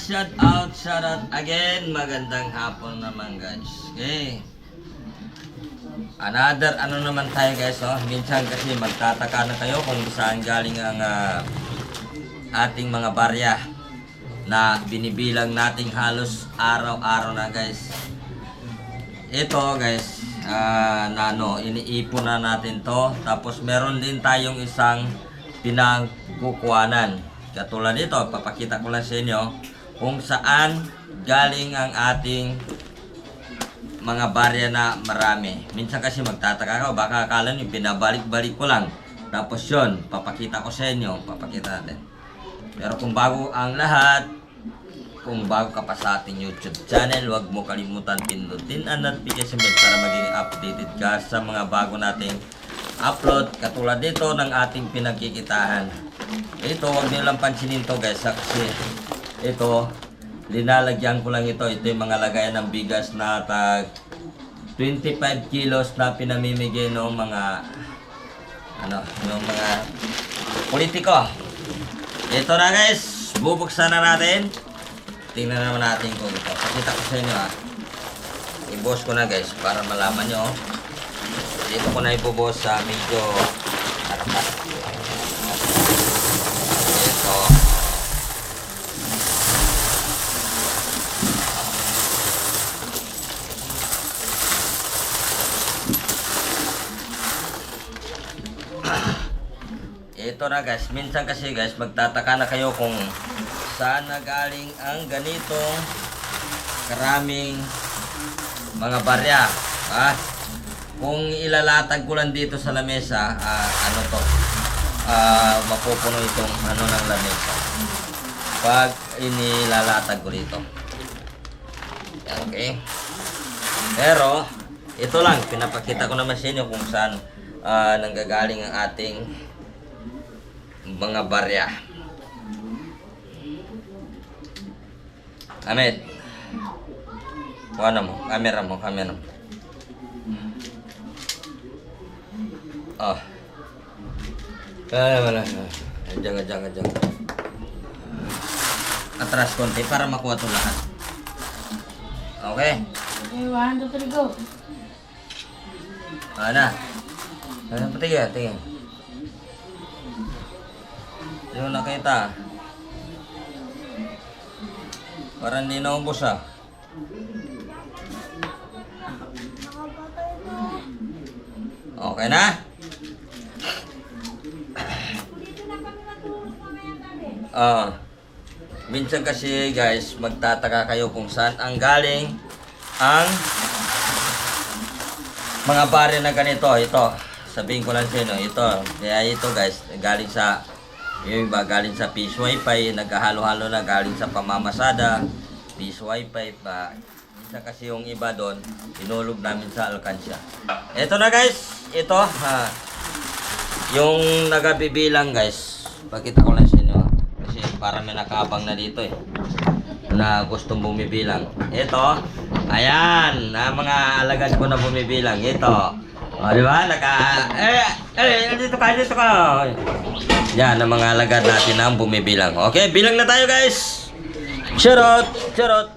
shout out again. Magandang hapon naman guys. Okay. Another ano naman tayo guys, oh. Minsan kasi magtataka na kayo kung saan galing ang ating mga barya na binibilang nating halos araw-araw na guys. Ito guys, iniipon na natin to. Tapos meron din tayong isang pinagkukuhanan. Katulad nito, papakita ko lang sa inyo kung saan galing ang ating mga barya na marami. Minsan kasi magtataka ka, baka akala nyo pinabalik-balik ko lang. Tapos yun, papakita ko sa inyo, papakita natin. Pero kung bago ang lahat, kung bago ka pa sa ating YouTube channel, huwag mo kalimutan pindutin ang notification bell para maging updated ka sa mga bago nating upload. Katulad dito ng ating pinagkikitahan. Ito, huwag nyo lang pansinin to guys, kasi ito, linalagyan ko lang ito. Ito yung mga lagayan ng bigas na tag 25 kilos na pinamimigay ng mga yung mga politiko. Ito na guys, bubuksan na natin. Tingnan naman natin kung ito. Pakita ko sa inyo ibuhos ko na guys para malaman nyo. Dito ko na ibubuhos sa medyo harapan. Ito. Ito na guys. Minsan kasi guys magtataka na kayo kung saan nagaling ang ganitong karaming mga barya. Kung ilalatag ko lang dito sa lamesa, mapupuno itong ng lamesa pag inilalatag ko dito. Okay. Pero ito lang, pinapakita ko naman sa inyo kung saan nanggagaling ang ating mga barya. Ahmed, kuha mo, camera mo. Oh. Wala. Adjang. Atras konti para makuha ito lahat. Okay. Okay, 1, 2, 3, go. Patingin. Yung nakita. Parang hindi naubos Okay na? Minsan kasi guys, magtataka kayo kung saan ang galing ang mga barya na ganito. Ito, sabihin ko lang sa inyo, ito. Kaya ito guys, galing sa yung iba galing sa Peace Wifi, naghahalo-halo na galing sa pamamasada, Peace Wifi pa. Minsan kasi yung iba doon, inulog namin sa alkansya. Ito na guys, ito yung nagabibilang guys. Pakita ko lang sa inyo kasi para may nakaabang na dito na gustong bumibilang. Ito, ayan, mga alagad ko na bumibilang. Ito, di ba? Dito ka. Yan, ang mga alagad natin ang bumibilang. Okay, bilang na tayo guys. Charot.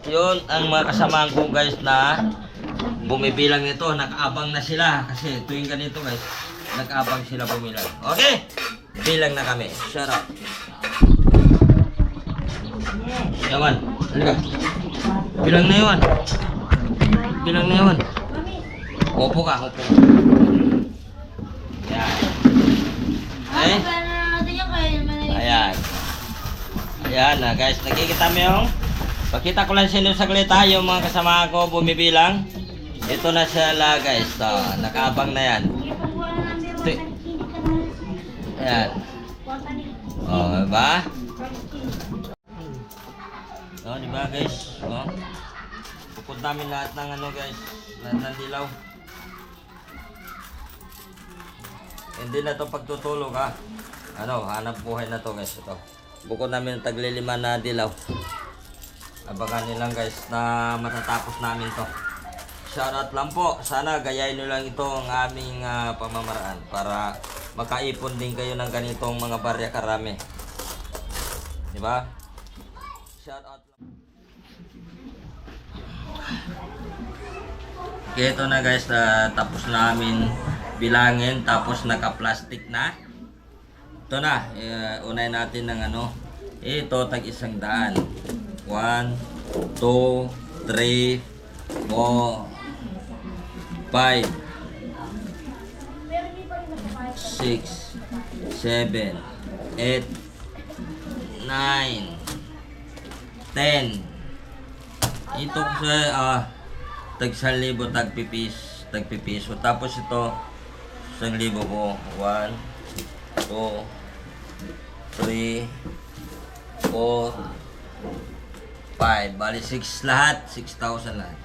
Yun, ang mga kasamahan ko guys na bumibilang ito. Nakaabang na sila. Kasi tuwing ganito guys, nakaabang sila bumilang. Okay, bilang na kami. Charot. Yawan, halika. Bilang na yawan. Upo ka. Yan. Ayan na guys, nakikita mo yung pakita ko lang sa inyo saglit yung mga kasama ko bumibilang. Ito na sila guys, nakaabang na yan. Ayan. Diba? Diba guys? Pupun namin lahat ng guys, lahat ng dilaw. Hindi na to pagtutulog hanap buhay na to guys. Ito bukod namin taglilima na dilaw. Abangan nilang guys na matatapos namin to. Shoutout lang po, sana gayahin nyo lang ito ang aming pamamaraan para makaipon din kayo ng ganitong mga barya karami, diba? Shoutout lang. Okay, ito na guys, tapos namin bilangin, tapos naka-plastic na. Ito na, unay natin ng ano. Ito, tag 100. 1, 2, 3, 4, 5, 6, 7, 8, 9, 10. Ito kasi tag 1,000 tagpipiso. Tapos ito 1,000 ko. 1, 2, 3, 4, 5. Bali 6 lahat. 6,000 lahat.